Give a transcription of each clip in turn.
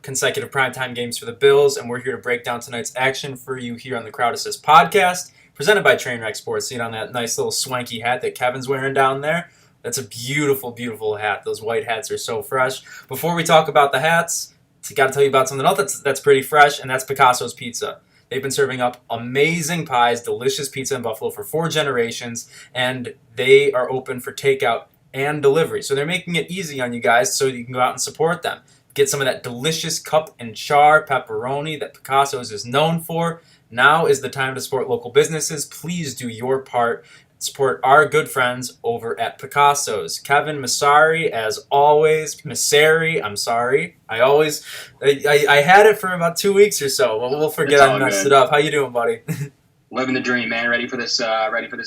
consecutive primetime games for the Bills, and we're here to break down tonight's action for you here on the Crowd Assist podcast, presented by Trainwreck Sports. See it on that nice little swanky hat that Kevin's wearing down there? That's a beautiful, beautiful hat. Those white hats are so fresh. Before we talk about the hats, I got to tell you about something else that's pretty fresh, and that's Picasso's Pizza. They've been serving up amazing pies, delicious pizza in Buffalo for 4 generations, and they are open for takeout and delivery. So they're making it easy on you guys so you can go out and support them. Get some of that delicious cup and char pepperoni that Picasso's is known for. Now is the time to support local businesses. Please do your part. Support our good friends over at Picasso's. Kevin Massari, as always. Massari, I'm sorry. I had it for about 2 weeks or so. We'll forget I messed it up. How you doing, buddy? Living the dream, man. Ready for this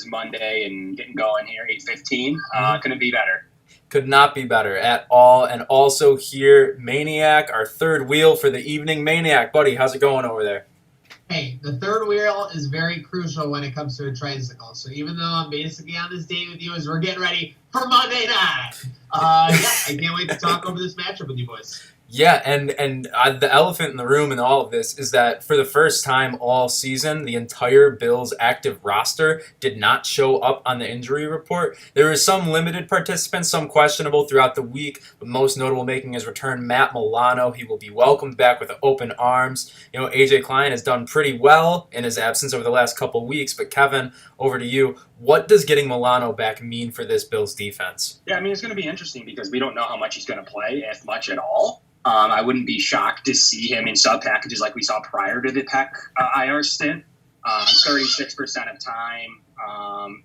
Monday and getting going here. 8:15. Couldn't be better. Could not be better at all. And also here, Maniac, our third wheel for the evening. Maniac, buddy, how's it going over there? Hey, the third wheel is very crucial when it comes to a tricycle. So even though I'm basically on this date with you as we're getting ready for Monday night, I can't wait to talk over this matchup with you boys. Yeah, and the elephant in the room in all of this is that for the first time all season, the entire Bills active roster did not show up on the injury report. There were some limited participants, some questionable throughout the week, but most notable making his return, Matt Milano. He will be welcomed back with open arms. You know, AJ Klein has done pretty well in his absence over the last couple weeks, but Kevin, over to you. What does getting Milano back mean for this Bills defense? Yeah, I mean, it's going to be interesting because we don't know how much he's going to play, if much at all. I wouldn't be shocked to see him in sub packages like we saw prior to the Peck IR stint, 36% of time.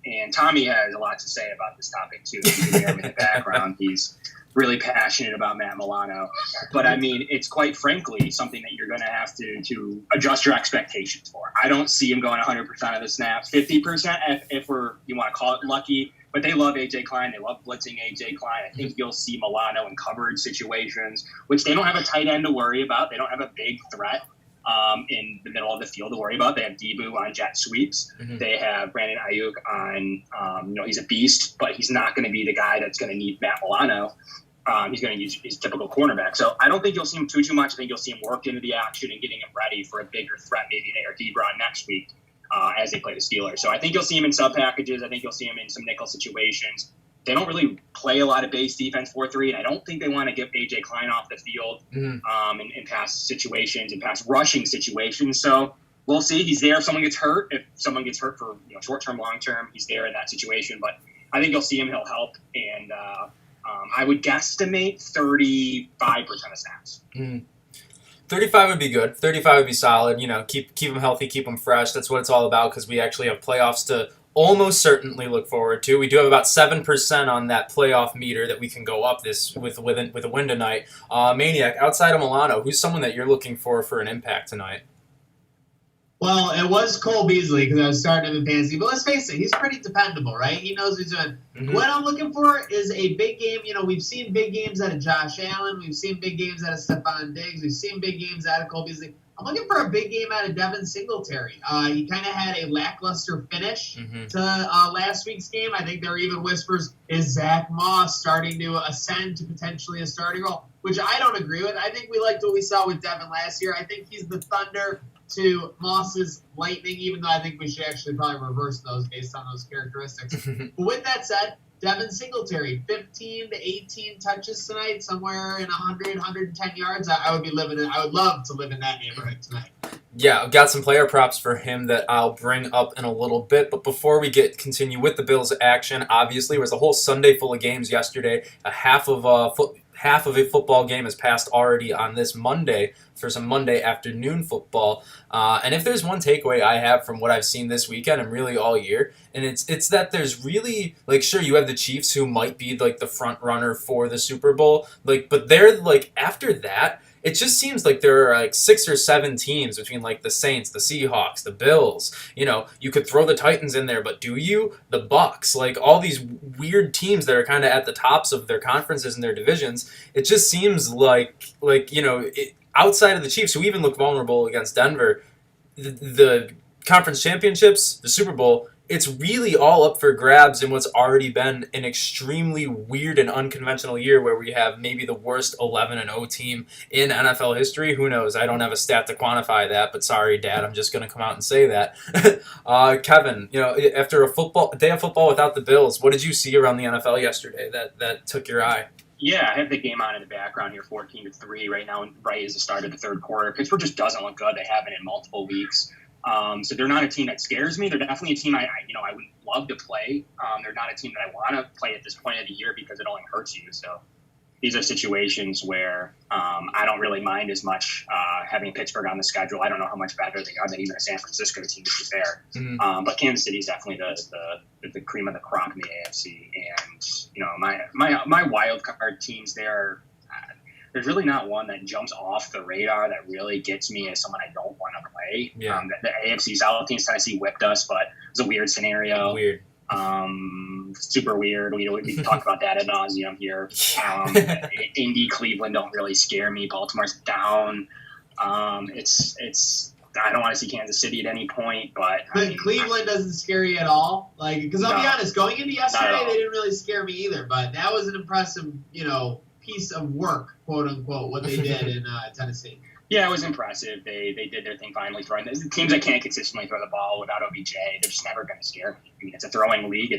And Tommy has a lot to say about this topic, too. You can hear him in the background. He's really passionate about Matt Milano. But, I mean, it's quite frankly something that you're going to have to adjust your expectations for. I don't see him going 100% of the snaps, 50% if you want to call it lucky. But they love A.J. Klein. They love blitzing A.J. Klein. I think you'll see Milano in coverage situations, which they don't have a tight end to worry about. They don't have a big threat in the middle of the field to worry about. They have Debo on jet sweeps. Mm-hmm. They have Brandon Ayuk on, he's a beast, but he's not going to be the guy that's going to need Matt Milano. He's going to use his typical cornerback. So I don't think you'll see him too much. I think you'll see him work into the action and getting him ready for a bigger threat, maybe an AR Debron next week. As they play the Steelers. So I think you'll see him in sub packages. I think you'll see him in some nickel situations. They don't really play a lot of base defense 4-3, and I don't think they want to get A.J. Klein off the field in pass situations and pass rushing situations. So we'll see. He's there if someone gets hurt. If someone gets hurt for short-term, long-term, he's there in that situation. But I think you'll see him. He'll help. And I would guesstimate 35% of snaps. 35 would be good. 35 would be solid. Keep them healthy, keep them fresh. That's what it's all about because we actually have playoffs to almost certainly look forward to. We do have about 7% on that playoff meter that we can go up this with a win tonight. Maniac, outside of Milano, who's someone that you're looking for an impact tonight? Well, it was Cole Beasley because I was starting him in fantasy, but let's face it, he's pretty dependable, right? He knows what he's doing. Mm-hmm. What I'm looking for is a big game. We've seen big games out of Josh Allen. We've seen big games out of Stephon Diggs. We've seen big games out of Cole Beasley. I'm looking for a big game out of Devin Singletary. He kind of had a lackluster finish to last week's game. I think there were even whispers, is Zach Moss starting to ascend to potentially a starting role, which I don't agree with. I think we liked what we saw with Devin last year. I think he's the Thunder to Moss's Lightning, even though I think we should actually probably reverse those based on those characteristics. But with that said, Devin Singletary, 15 to 18 touches tonight, somewhere in 100, 110 yards. I would love to live in that neighborhood tonight. Yeah, I've got some player props for him that I'll bring up in a little bit. But before we continue with the Bills action, obviously, it was a whole Sunday full of games yesterday. Half of a football game has passed already on this Monday for some Monday afternoon football. And if there's one takeaway I have from what I've seen this weekend and really all year, and it's that there's really, sure, you have the Chiefs who might be, the front runner for the Super Bowl, but they're, after that, it just seems like there are 6 or 7 teams between the Saints, the Seahawks, the Bills. You could throw the Titans in there, but do you? The Bucks, all these weird teams that are kind of at the tops of their conferences and their divisions. It just seems outside of the Chiefs, who even look vulnerable against Denver, the conference championships, the Super Bowl, it's really all up for grabs in what's already been an extremely weird and unconventional year where we have maybe the worst 11-0 team in NFL history. Who knows? I don't have a stat to quantify that, but sorry, Dad, I'm just going to come out and say that. Kevin, after a day of football without the Bills, what did you see around the NFL yesterday that took your eye? Yeah, I have the game on in the background here, 14-3 right now, right as the start of the third quarter. Pittsburgh just doesn't look good. They haven't in multiple weeks. So they're not a team that scares me. They're definitely a team I would love to play. They're not a team that I want to play at this point of the year because it only hurts you. So these are situations where I don't really mind as much having Pittsburgh on the schedule. I don't know how much better they are than even a San Francisco team, to be fair. Mm-hmm. But Kansas City is definitely the cream of the crop in the AFC. And my wild card teams there. There's really not one that jumps off the radar that really gets me as someone I don't want to play. Yeah. The AFC South teams, Tennessee whipped us, but it was a weird scenario. Weird. Super weird. We can talk about that ad nauseum here. Indy, Cleveland don't really scare me. Baltimore's down. It's. I don't want to see Kansas City at any point, but Cleveland doesn't scare you at all. Because I'll be honest, going into yesterday, they didn't really scare me either. But that was an impressive, piece of work, quote unquote, what they did in Tennessee. Yeah, it was impressive. They did their thing finally throwing. The teams that can't consistently throw the ball without OBJ, they're just never going to scare me. I mean, it's a throwing league.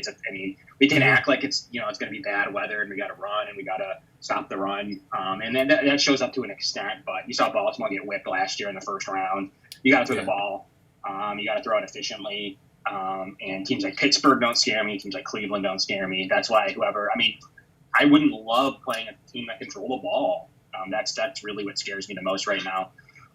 We can act like it's going to be bad weather and we got to run and we got to stop the run. And then that shows up to an extent. But you saw Baltimore get whipped last year in the first round. You got to throw the ball. You got to throw it efficiently. And teams like Pittsburgh don't scare me. Teams like Cleveland don't scare me. That's why I wouldn't love playing a team that can throw the ball. That's really what scares me the most right now.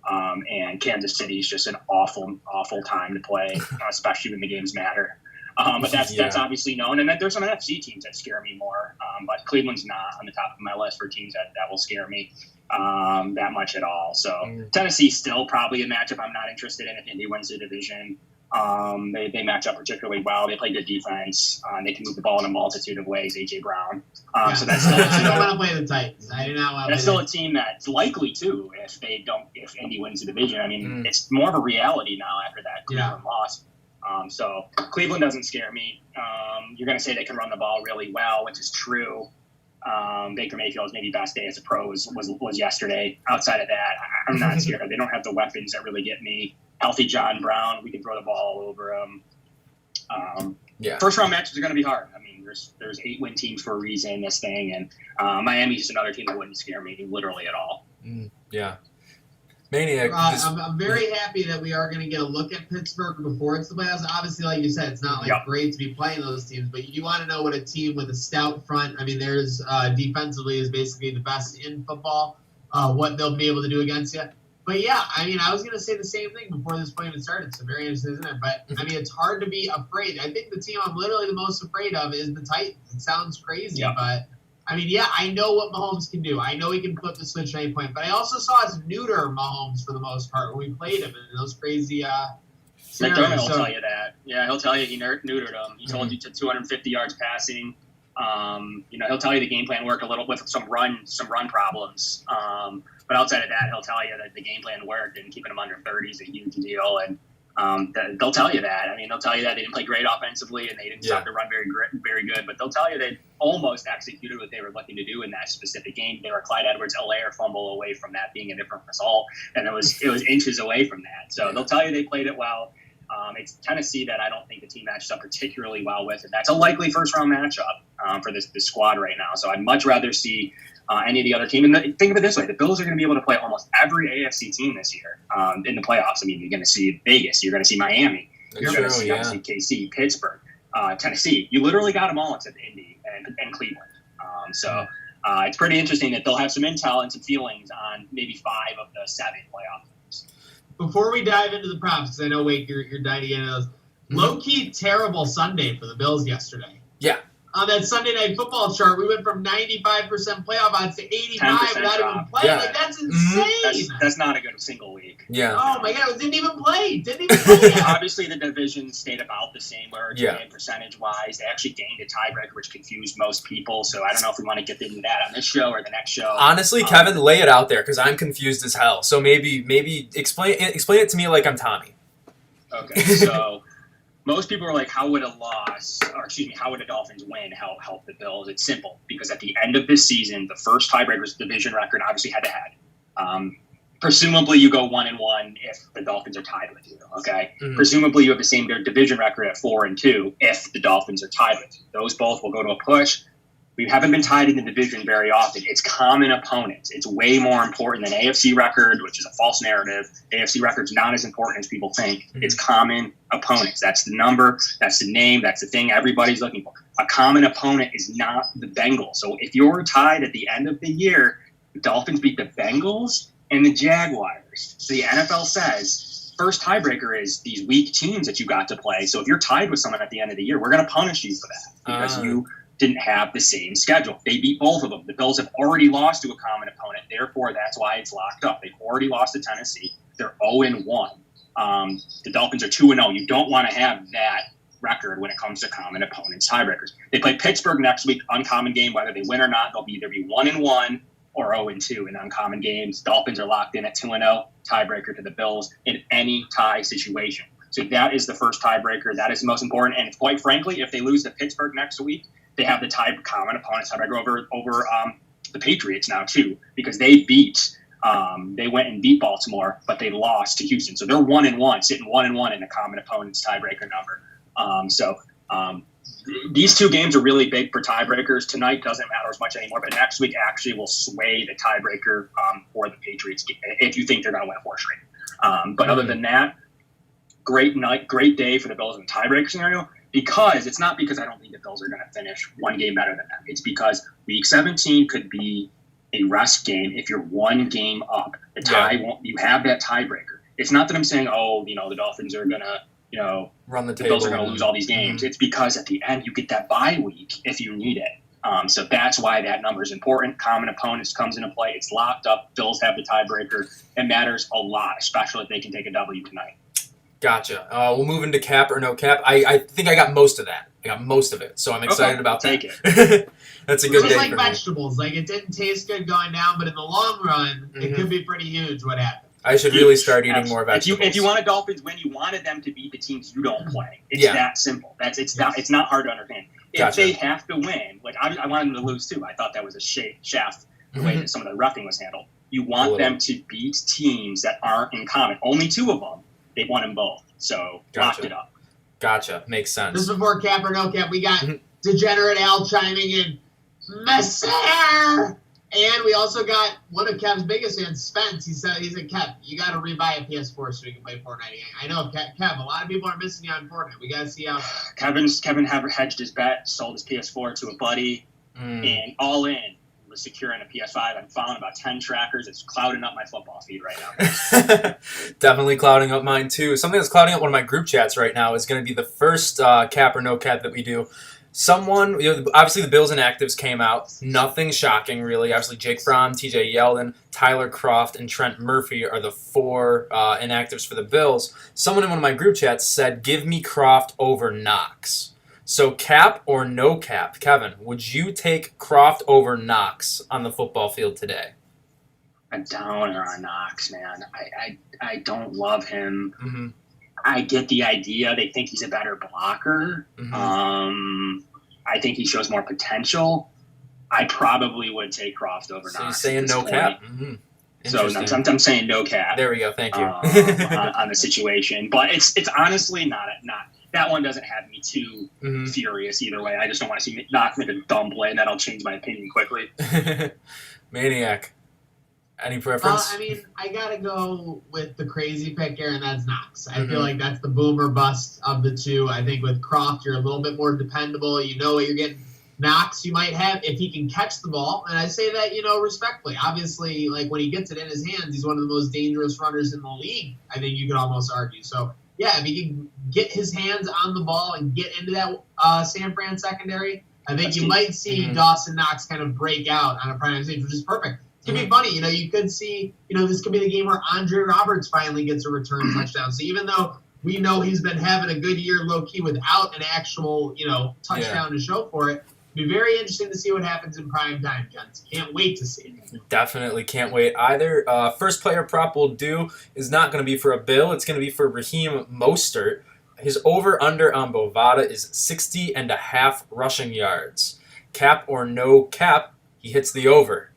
And Kansas City is just an awful, awful time to play, especially when the games matter. But that's obviously known. And then there's some NFC teams that scare me more. But Cleveland's not on the top of my list for teams that will scare me that much at all. So Tennessee's still probably a matchup I'm not interested in if Indy wins the division. They match up particularly well. They play good defense. They can move the ball in a multitude of ways. A.J. Brown. So that's still. I don't want to play the Titans. I do not want to. That's still a team that's likely to if Indy wins the division. I mean, it's more of a reality now after that Cleveland loss. So Cleveland doesn't scare me. You're going to say they can run the ball really well, which is true. Baker Mayfield's maybe best day as a pro was yesterday. Outside of that, I'm not scared. They don't have the weapons that really get me. Healthy John Brown, we can throw the ball all over him. First round matches are going to be hard. I mean, there's 8-win teams for a reason in this thing, and Miami's just another team that wouldn't scare me literally at all. Yeah. Maniac. I'm very happy that we are going to get a look at Pittsburgh before it's the playoffs. Obviously, like you said, it's not great to be playing those teams, but you want to know what a team with a stout front. I mean, there's defensively is basically the best in football. What they'll be able to do against you. But yeah, I mean, I was going to say the same thing before this play even started. So very interesting, isn't it? But I mean, it's hard to be afraid. I think the team I'm literally the most afraid of is the Titans. It sounds crazy, but. I mean, yeah, I know what Mahomes can do. I know he can flip the switch at any point. But I also saw us neuter Mahomes for the most part when we played him in those crazy McDermott will tell you that. Yeah, he'll tell you he neutered him. He told you to 250 yards passing. He'll tell you the game plan worked a little with some run problems. But outside of that, he'll tell you that the game plan worked and keeping them under 30 is a huge deal. And they'll tell you that. I mean, they'll tell you that they didn't play great offensively and they didn't stop the run very good. But they'll tell you they almost executed what they were looking to do in that specific game. They were Clyde Edwards-Helaire fumble away from that being a different result, and it was inches away from that. So they'll tell you they played it well. It's Tennessee that I don't think the team matches up particularly well with, and that's a likely first-round matchup for this squad right now. So I'd much rather see any of the other team. And think of it this way: the Bills are going to be able to play almost every AFC team this year in the playoffs. I mean, you're going to see Vegas, you're going to see Miami, you're going to see obviously KC, Pittsburgh, Tennessee. You literally got them all except Indy and Cleveland. So it's pretty interesting that they'll have some intel and some feelings on maybe 5 of the 7 playoff teams. Before we dive into the props, because I know, Wake, you're dying to get into those. Low-key terrible Sunday for the Bills yesterday. Yeah. On that Sunday Night Football chart, we went from 95% playoff odds to 85 without even playing. Yeah. Like, that's insane. That's not a good single week. Yeah. Oh, my God. It didn't even play. Yet. Obviously, the division stayed about the same where it's percentage-wise. They actually gained a tiebreaker, which confused most people. So I don't know if we want to get into that on this show or the next show. Honestly, Kevin, lay it out there because I'm confused as hell. So maybe explain it to me like I'm Tommy. Okay, so most people are like, how would how would the Dolphins win help the Bills? It's simple, because at the end of this season, the first tiebreaker's division record, obviously head-to-head. Presumably, you go 1-1 if the Dolphins are tied with you. Okay. Mm-hmm. Presumably, you have the same division record at 4-2 if the Dolphins are tied with you. Those both will go to a push. We haven't been tied in the division very often. It's common opponents. It's way more important than AFC record, which is a false narrative. AFC record's not as important as people think. Mm-hmm. It's common opponents. That's the number. That's the name. That's the thing everybody's looking for. A common opponent is not the Bengals. So if you're tied at the end of the year, the Dolphins beat the Bengals and the Jaguars. So the NFL says first tiebreaker is these weak teams that you got to play. So if you're tied with someone at the end of the year, we're going to punish you for that because you didn't have the same schedule. They beat both of them. The Bills have already lost to a common opponent. Therefore, that's why it's locked up. They've already lost to Tennessee. They're 0-1. The Dolphins are 2-0. You don't want to have that record when it comes to common opponents tiebreakers. They play Pittsburgh next week, uncommon game. Whether they win or not, they'll either be 1-1 or 0-2 in uncommon games. Dolphins are locked in at 2-0, tiebreaker to the Bills in any tie situation. So that is the first tiebreaker. That is the most important. And quite frankly, if they lose to Pittsburgh next week, they have the common opponents tiebreaker over the Patriots now too, because they went and beat Baltimore, but they lost to Houston. So they're 1-1, sitting 1-1 in the common opponents tiebreaker number. These two games are really big for tiebreakers. Tonight doesn't matter as much anymore, but next week actually will sway the tiebreaker for the Patriots if you think they're going to win a 4 straight. But other than that, great night, great day for the Bills in the tiebreaker scenario. Because it's not because I don't think the Bills are going to finish one game better than them. It's because Week 17 could be a rest game if you're one game up. The tie won't. You have that tiebreaker. It's not that I'm saying, the Dolphins are going to, run the table. The Bills are going to lose all these games. Mm-hmm. It's because at the end you get that bye week if you need it. So that's why that number is important. Common opponents comes into play. It's locked up. Bills have the tiebreaker. It matters a lot, especially if they can take a W tonight. Gotcha. We'll move into cap or no cap. I think I got most of that. I got most of it, so I'm excited about that. Take it. That's a good day. It's like vegetables. Like, it didn't taste good going down, but in the long run, it could be pretty huge what happened. I should really start eating more vegetables. If you want a Dolphins win, you wanted them to beat the teams you don't play. It's that simple. It's not hard to understand. If they have to win, like I wanted them to lose too. I thought that was a shaft the way that some of the roughing was handled. You want them to beat teams that aren't in common. Only 2 of them. They won them both. So locked it up. Gotcha. Makes sense. This is before cap or no cap. We got Degenerate Al chiming in. Messer! And we also got one of Kev's biggest fans, Spence. He said, Kev, you got to rebuy a PS4 so you can play Fortnite again. I know, Kev, a lot of people are missing you on Fortnite. We got to see how. Kevin hedged his bet, sold his PS4 to a buddy, and all in was securing a PS5. I'm following about 10 trackers. It's clouding up my football feed right now. Definitely clouding up mine too. Something that's clouding up one of my group chats right now is going to be the first cap or no cap that we do. Someone, obviously the Bills inactives came out. Nothing shocking, really. Obviously, Jake Fromm, TJ Yeldon, Tyler Kroft, and Trent Murphy are the 4 inactives for the Bills. Someone in one of my group chats said, give me Kroft over Knox. So cap or no cap? Kevin, would you take Kroft over Knox on the football field today? A downer on Knox, man. I don't love him. Mm-hmm. I get the idea. They think he's a better blocker. Mm-hmm. I think he shows more potential. I probably would take Kroft over Knox. So you're saying no cap? Mm-hmm. So I'm saying no cap. There we go. Thank you. on the situation, but it's honestly not. That one doesn't have me too furious either way. I just don't want to see Knox make a dumb play, and that'll change my opinion quickly. Maniac. Any preference? I gotta go with the crazy pick here, and that's Knox. I feel like that's the boom or bust of the two. I think with Kroft, you're a little bit more dependable. You know what you're getting. Knox, you might have, if he can catch the ball, and I say that, respectfully. Obviously, like, when he gets it in his hands, he's one of the most dangerous runners in the league, I think you could almost argue. So, yeah, if he can get his hands on the ball and get into that San Fran secondary, I think you might see Dawson Knox kind of break out on a prime stage, which is perfect. It's going to be funny. You could see, this could be the game where Andre Roberts finally gets a return touchdown. So even though we know he's been having a good year low-key without an actual, touchdown to show for it, it'll be very interesting to see what happens in prime time, gents. Can't wait to see it. Definitely can't wait either. First player prop we'll do is not going to be for a Bill. It's going to be for Raheem Mostert. his over-under on Bovada is 60.5 rushing yards. Cap or no cap, he hits the over.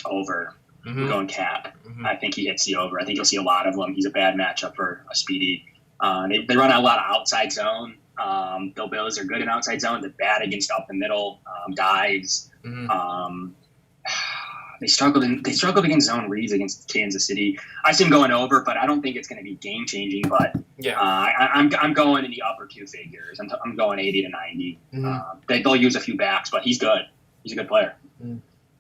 Over. I'm going cap. I think he hits the over. I think you'll see a lot of them. He's a bad matchup for a speedy. They run a lot of outside zone. Bills are good in outside zone. They're bad against up the middle dives. They struggled against zone reads against Kansas City. I see him going over, but I don't think it's going to be game changing. But I'm going in the upper two figures. I'm going 80 to 90. They'll use a few backs, but he's good. He's a good player.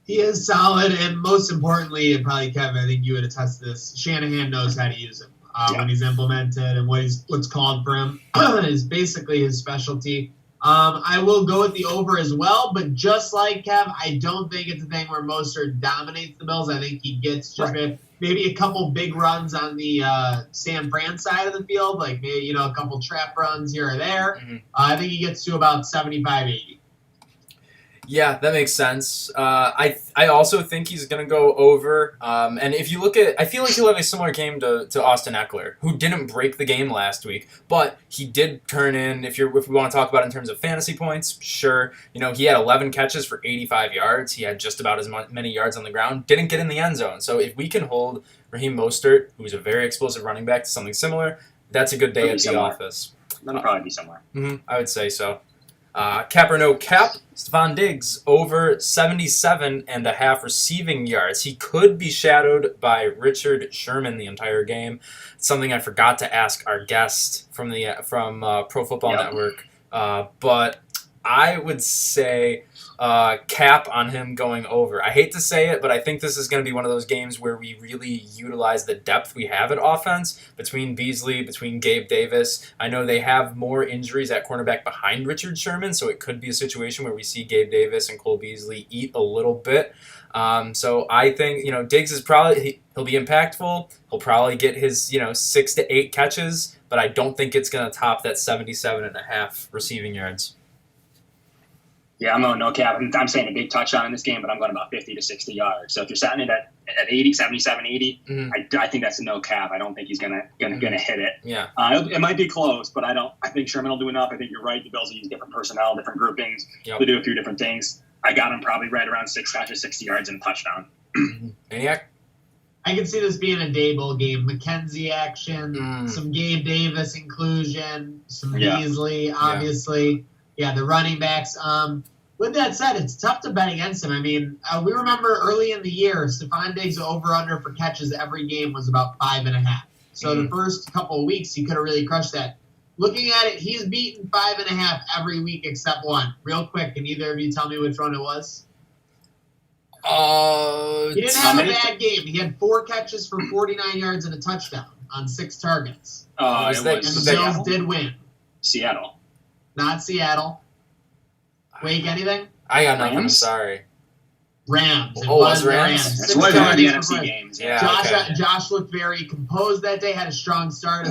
He is solid, and most importantly, and probably Kevin, I think you would attest to this. Shanahan knows how to use him when he's implemented, and what's called for him is basically his specialty. I will go with the over as well, but just like Kev, I don't think it's a thing where Mostert dominates the Bills. I think he gets just maybe a couple big runs on the San Fran side of the field, like maybe a couple trap runs here or there. I think he gets to about 75-80. Yeah, that makes sense. I also think he's going to go over. And if you look at, I feel like he'll have a similar game to Austin Eckler, who didn't break the game last week, but he did turn in. If we want to talk about it in terms of fantasy points, sure. He had 11 catches for 85 yards. He had just about as many yards on the ground. Didn't get in the end zone. So if we can hold Raheem Mostert, who's a very explosive running back, to something similar, that's a good day at the office. That'll probably be somewhere. I would say so. Cap or no cap, Stephon Diggs over 77.5 receiving yards. He could be shadowed by Richard Sherman the entire game. It's something I forgot to ask our guest from Pro Football Network, but I would say cap on him going over. I hate to say it, but I think this is going to be one of those games where we really utilize the depth we have at offense between Beasley, between Gabe Davis. I know they have more injuries at cornerback behind Richard Sherman, so it could be a situation where we see Gabe Davis and Cole Beasley eat a little bit. So I think, Diggs is probably, he'll be impactful. He'll probably get his, 6 to 8 catches, but I don't think it's going to top that 77.5 receiving yards. Yeah, I'm going no cap. I'm saying a big touchdown in this game, but I'm going about 50 to 60 yards. So if you're setting it at 80, 77, 80, I think that's a no cap. I don't think he's gonna hit it. Yeah. It might be close, but I think Sherman will do enough. I think you're right. The Bills will use different personnel, different groupings. They'll do a few different things. I got him probably right around 6 catches, 60 yards, and a touchdown. Maniac? I can see this being a Daboll game. McKenzie action, some Gabe Davis inclusion, some Beasley, obviously. Yeah, the running backs. With that said, it's tough to bet against him. I mean, we remember early in the year, Stephon Diggs' over-under for catches every game was about 5.5. So the first couple of weeks, he could have really crushed that. Looking at it, he's beaten 5.5 every week except one. Real quick, can either of you tell me which one it was? He didn't have a bad game. He had 4 catches for 49 yards and a touchdown on 6 targets. And the Bills did win. Seattle. Not Seattle. Wake, anything? I got nothing. I'm sorry. Rams. It was Rams? It was one of the NFC games. Yeah. Josh looked very composed that day, had a strong start.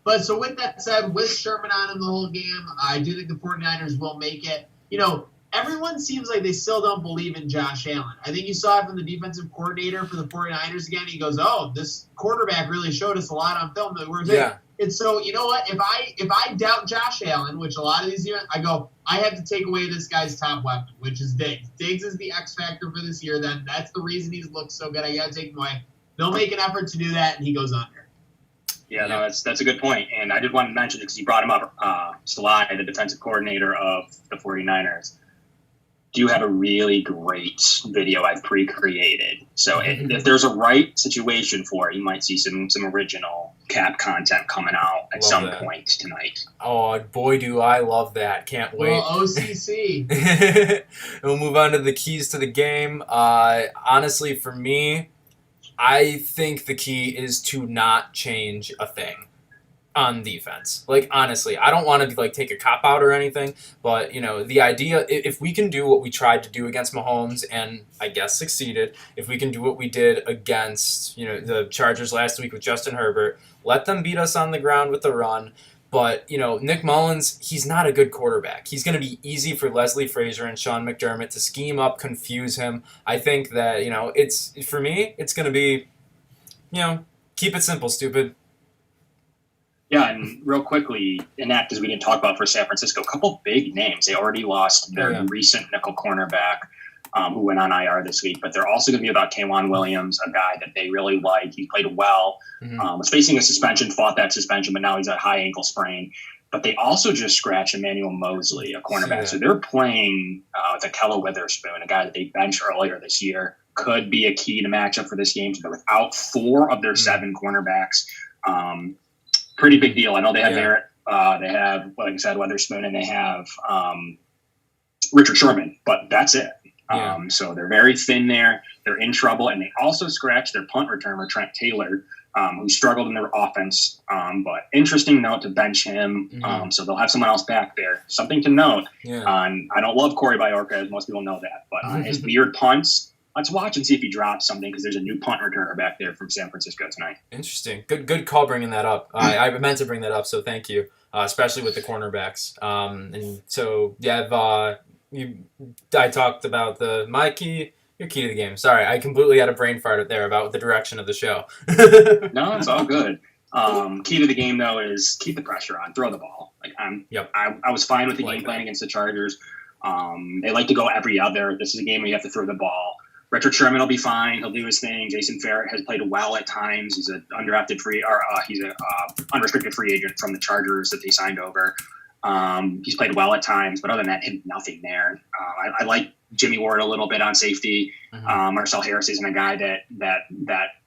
But so with that said, with Sherman on him the whole game, I do think the 49ers will make it. Everyone seems like they still don't believe in Josh Allen. I think you saw it from the defensive coordinator for the 49ers again. He goes, this quarterback really showed us a lot on film. And so, you know what? If I doubt Josh Allen, which a lot of these years, I go, I have to take away this guy's top weapon, which is Diggs. Diggs is the X factor for this year. Then that's the reason he's looked so good. I got to take him away. They'll make an effort to do that, and he goes under. Yeah, no, that's a good point. And I did want to mention it because you brought him up, Sly, the defensive coordinator of the 49ers. Do have a really great video I've pre-created. So if there's a right situation for it, you might see some original cap content coming out at some point tonight. Oh, boy, do I love that. Can't wait. Well, OCC. We'll move on to the keys to the game. Honestly, for me, I think the key is to not change a thing on defense. Honestly, I don't want to take a cop out or anything, but the idea, if we can do what we tried to do against Mahomes and I guess succeeded, if we can do what we did against the Chargers last week with Justin Herbert, let them beat us on the ground with the run. But Nick Mullins, he's not a good quarterback. He's going to be easy for Leslie Frazier and Sean McDermott to scheme up, confuse him. I think that it's for me, it's going to be keep it simple, stupid. Yeah, and real quickly, in that, because we didn't talk about for San Francisco, a couple big names. They already lost their recent nickel cornerback who went on IR this week, but they're also going to be about Taywan Williams, a guy that they really like. He played well, was facing a suspension, fought that suspension, but now he's at high ankle sprain. But they also just scratched Emmanuel Mosley, a cornerback. So they're playing with Akella Witherspoon, a guy that they benched earlier this year. Could be a key to matchup for this game. So they're without 4 of their 7 cornerbacks. Pretty big deal. I know they have Merritt. They have, like I said, Witherspoon, and they have Richard Sherman, but that's it. So they're very thin there. They're in trouble, and they also scratched their punt returner, Trent Taylor, who struggled in their offense. But interesting note to bench him. So they'll have someone else back there. Something to note. I don't love Corey Bajorka, as most people know that, but on his weird punts, let's watch and see if he drops something, because there's a new punt returner back there from San Francisco tonight. Interesting. Good call bringing that up. I meant to bring that up, so thank you, especially with the cornerbacks. And so, I talked about your key to the game. Sorry, I completely had a brain fart there about the direction of the show. No, it's all good. Key to the game, though, is keep the pressure on, throw the ball. I was fine with the game plan against the Chargers. They like to go every other. This is a game where you have to throw the ball. Richard Sherman will be fine. He'll do his thing. Jason Ferrett has played well at times. He's an unrestricted free agent from the Chargers that they signed over. He's played well at times, but other than that, nothing there. I like Jimmy Ward a little bit on safety. Marcel Harris isn't a guy that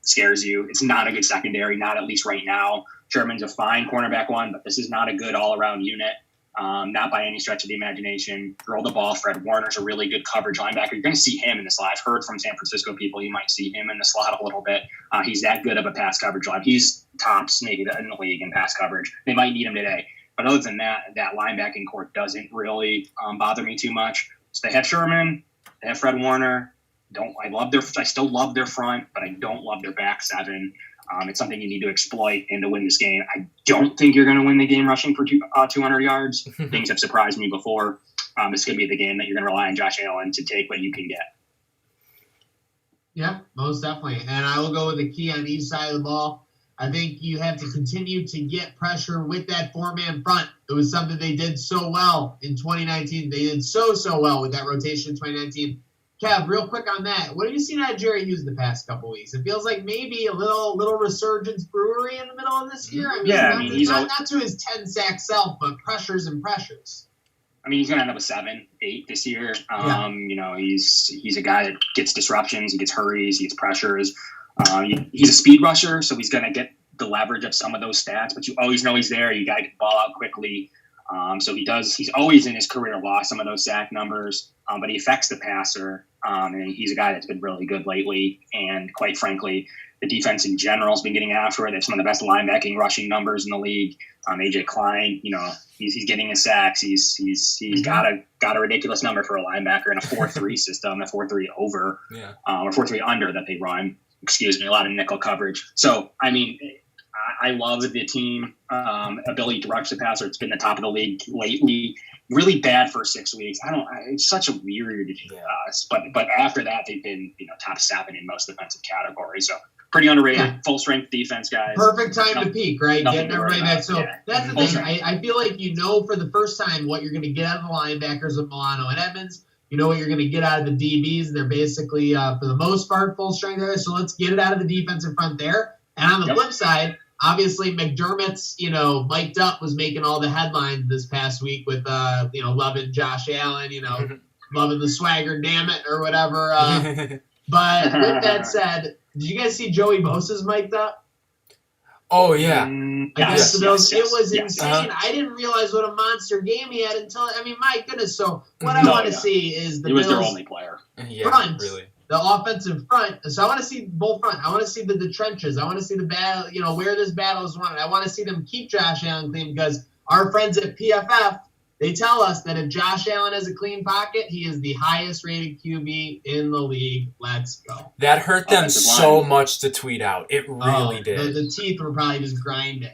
scares you. It's not a good secondary, not at least right now. Sherman's a fine cornerback one, but this is not a good all-around unit. Not by any stretch of the imagination. Throw the ball. Fred Warner's a really good coverage linebacker. You're going to see him in the slot. I've heard from San Francisco people you might see him in the slot a little bit. He's that good of a pass coverage line. He's tops maybe in the league in pass coverage. They might need him today. But other than that linebacking court doesn't really bother me too much. So they have Sherman. They have Fred Warner. I still love their front, but I don't love their back 7. It's something you need to exploit and to win this game. I don't think you're going to win the game rushing for 200 yards. Things have surprised me before. This could be the game that you're going to rely on Josh Allen to take what you can get. Yeah, most definitely. And I will go with the key on each side of the ball. I think you have to continue to get pressure with that 4-man front. It was something they did so well in 2019. They did so well with that rotation in 2019. Kev, real quick on that, what have you seen out of Jerry Hughes the past couple weeks? It feels like maybe a little resurgence brewery in the middle of this year. He's not to his 10-sack self, but pressures and pressures. He's going to end up with 7, 8 this year. He's a guy that gets disruptions, he gets hurries, he gets pressures. He's a speed rusher, so he's going to get the leverage of some of those stats, but you always know he's there. You got to get the ball out quickly. So he's always in his career lost some of those sack numbers, but he affects the passer. And he's a guy that's been really good lately. And quite frankly, the defense in general has been getting after it. They have some of the best linebacking rushing numbers in the league. AJ Klein, he's getting his sacks. He's got a ridiculous number for a linebacker in a 4-3 system, a 4-3 over, or 4-3 under that they run. A lot of nickel coverage. So, I love the team ability to rush the passer. It's been the top of the league lately. Really bad for 6 weeks. It's such a weird, but after that they've been top 7 in most defensive categories. So pretty underrated, full strength defense guys. Perfect time to peak, right? Getting everybody back. So that's the thing. I feel like for the first time what you're going to get out of the linebackers of Milano and Edmonds. You know what you're going to get out of the DBs. They're basically, for the most part, full strength there. So let's get it out of the defensive front there. And on the flip side, obviously McDermott's, mic'd up was making all the headlines this past week with, loving Josh Allen, loving the swagger, damn it, or whatever. But with that said, did you guys see Joey Bosa's mic'd up? Oh, yeah. Against the Bills. It was insane. I didn't realize what a monster game he had until, my goodness. So what I want to see is the Bills. He was their only player. Front, really. The offensive front. So I want to see both front. I want to see the trenches. I want to see the battle, where this battle is won. I want to see them keep Josh Allen clean because our friends at PFF, they tell us that if Josh Allen has a clean pocket, he is the highest rated QB in the league. Let's go. That hurt them so much to tweet out. It really did. The teeth were probably just grinding.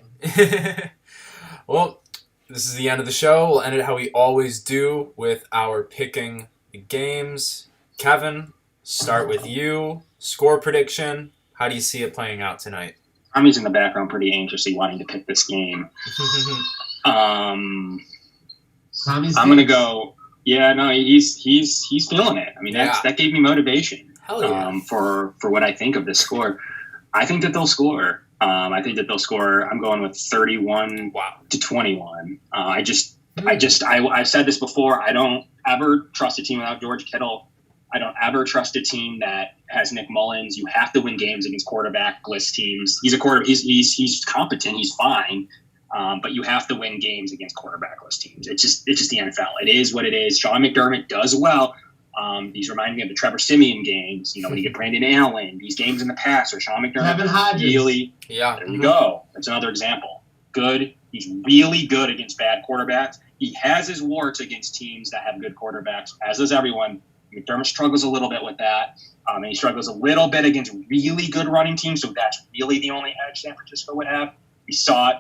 Well, this is the end of the show. We'll end it how we always do with our picking the games. Kevin, start with you. Score prediction. How do you see it playing out tonight? Tommy's in the background pretty anxiously wanting to pick this game. I'm going to go, yeah, no, he's feeling it. I mean, that gave me motivation for what I think of this score. I think that they'll score. I'm going with 31 to 21. I've said this before. I don't ever trust a team without George Kittle. I don't ever trust a team that has Nick Mullins. You have to win games against quarterback-less teams. He's competent. He's fine. But you have to win games against quarterback-less teams. It's just the NFL. It is what it is. Sean McDermott does well. These remind me of the Trevor Siemian games. When you get Brandon Allen, these games in the past, or Sean McDermott really. Yeah. There you go. That's another example. Good. He's really good against bad quarterbacks. He has his warts against teams that have good quarterbacks, as does everyone. McDermott struggles a little bit with that. And he struggles a little bit against really good running teams, so that's really the only edge San Francisco would have. We saw it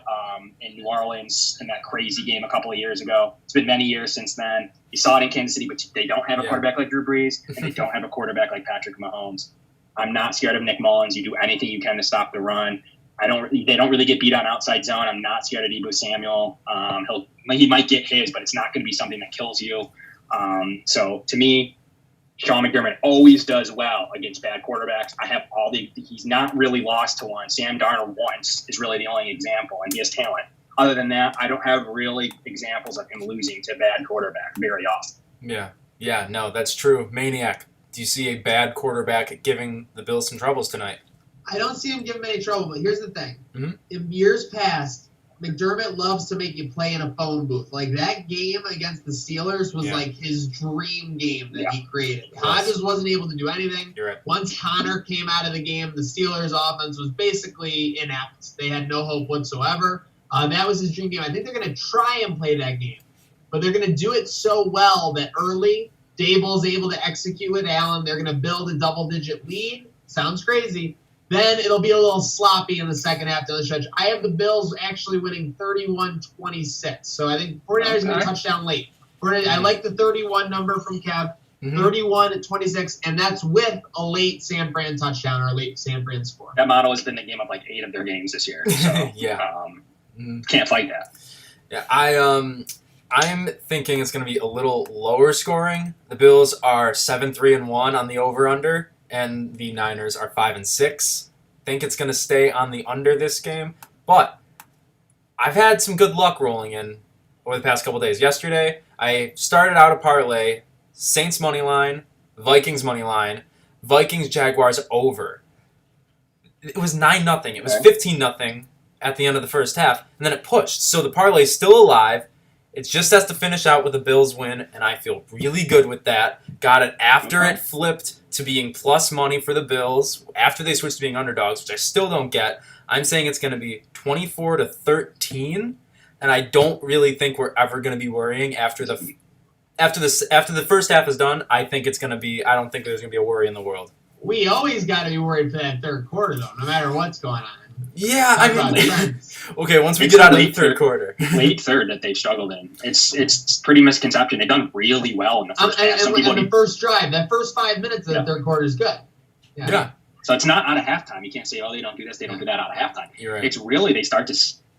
in New Orleans in that crazy game a couple of years ago. It's been many years since then. You saw it in Kansas City, but they don't have a quarterback like Drew Brees, and they don't have a quarterback like Patrick Mahomes. I'm not scared of Nick Mullins. You do anything you can to stop the run. They don't really get beat on outside zone. I'm not scared of Deebo Samuel. He might get his, but it's not going to be something that kills you. So to me, Sean McDermott always does well against bad quarterbacks. He's not really lost to one. Sam Darnold once is really the only example, and he has talent. Other than that, I don't have really examples of him losing to a bad quarterback very often. Yeah, no, that's true. Maniac, do you see a bad quarterback giving the Bills some troubles tonight? I don't see him giving any trouble, but here's the thing. Mm-hmm. In years past, McDermott loves to make you play in a phone booth. Like, that game against the Steelers was like his dream game that he created. Hodges wasn't able to do anything. You're right. Once Connor came out of the game, the Steelers' offense was basically inept. They had no hope whatsoever. That was his dream game. I think they're going to try and play that game, but they're going to do it so well that early, Daboll's able to execute with Allen. They're going to build a double-digit lead. Sounds crazy. Then it'll be a little sloppy in the second half down the stretch. I have the Bills actually winning 31-26. So I think 49ers going to touchdown late. I like the 31 number from Kev. 31-26, and that's with a late San Fran touchdown or a late San Fran score. That model has been the game of like 8 of their games this year. So, can't fight that. Yeah, I'm thinking it's going to be a little lower scoring. The Bills are 7-3-1 on the over/under. And the Niners are 5-6. Think it's going to stay on the under this game. But I've had some good luck rolling in over the past couple days. Yesterday, I started out a parlay, Saints money line, Vikings money line, Vikings Jaguars over. It was 9-0. It was 15-0 at the end of the first half, and then it pushed. So the parlay's still alive. It just has to finish out with a Bills win, and I feel really good with that. Got it after it flipped to being plus money for the Bills, after they switched to being underdogs, which I still don't get. I'm saying it's going to be 24-13, and I don't really think we're ever going to be worrying after the first half is done. I think it's going to be. I don't think there's going to be a worry in the world. We always got to be worried for that third quarter, though, no matter what's going on. Yeah, I mean, okay, once we get out of the third quarter. Late third that they've struggled in. It's pretty misconception. They've done really well in the first half. And the first drive, that first 5 minutes of the third quarter is good. Yeah. So it's not out of halftime. You can't say, they don't do this, they don't do that out of halftime. You're right. It's really,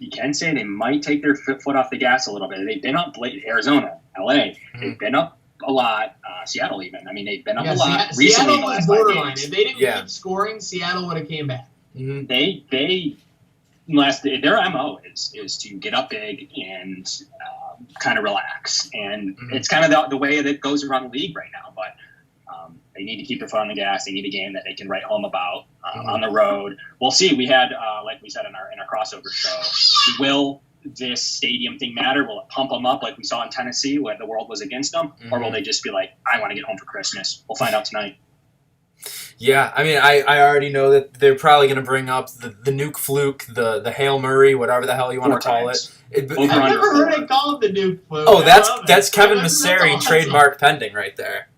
you can say they might take their foot off the gas a little bit. They've been up late. Arizona, LA, they've been up a lot. Seattle even. I mean, they've been up a lot recently. Seattle was borderline. If they didn't keep scoring, Seattle would have came back. Mm-hmm. Their MO is to get up big and kind of relax, and it's kind of the way that it goes around the league right now. But they need to keep their foot on the gas. They need a game that they can write home about on the road. We'll see. We had, like we said in our crossover show, will this stadium thing matter? Will it pump them up like we saw in Tennessee when the world was against them, or will they just be like, I want to get home for Christmas? We'll find out tonight. Yeah, I mean, I already know that they're probably going to bring up the nuke fluke, the Hail Murray, whatever the hell you want to call it. I've never heard it called the nuke fluke. Oh, that's Kevin Masseri, awesome. Trademark pending right there.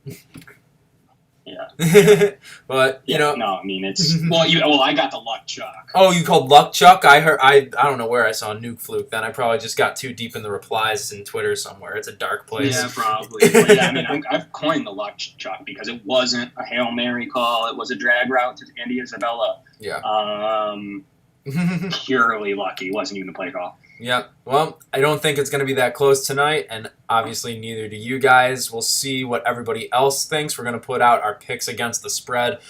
Yeah. But, no, I mean, it's... I got the luck chuck. Oh, you called luck chuck? I don't know where I saw nuke fluke then. I probably just got too deep in the replies in Twitter somewhere. It's a dark place. Yeah, probably. But I mean, I've coined the luck chuck because it wasn't a Hail Mary call. It was a drag route to Andy Isabella. Yeah. purely lucky. It wasn't even a play call. Yeah, well, I don't think it's going to be that close tonight, and obviously neither do you guys. We'll see what everybody else thinks. We're going to put out our picks against the spread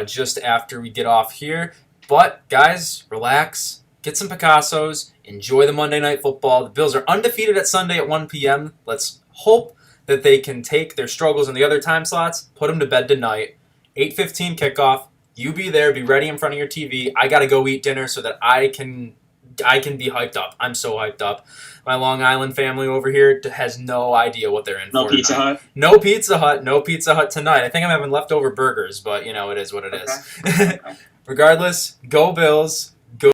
just after we get off here. But, guys, relax, get some Picassos, enjoy the Monday Night Football. The Bills are undefeated at Sunday at 1 p.m. Let's hope that they can take their struggles in the other time slots, put them to bed tonight. 8:15 kickoff. You be there, be ready in front of your TV. I got to go eat dinner so that I can be hyped up. I'm so hyped up. My Long Island family over here has no idea what they're in for. No Pizza Hut? No Pizza Hut. No Pizza Hut tonight. I think I'm having leftover burgers, but, it is what it is. Okay. Regardless, go Bills.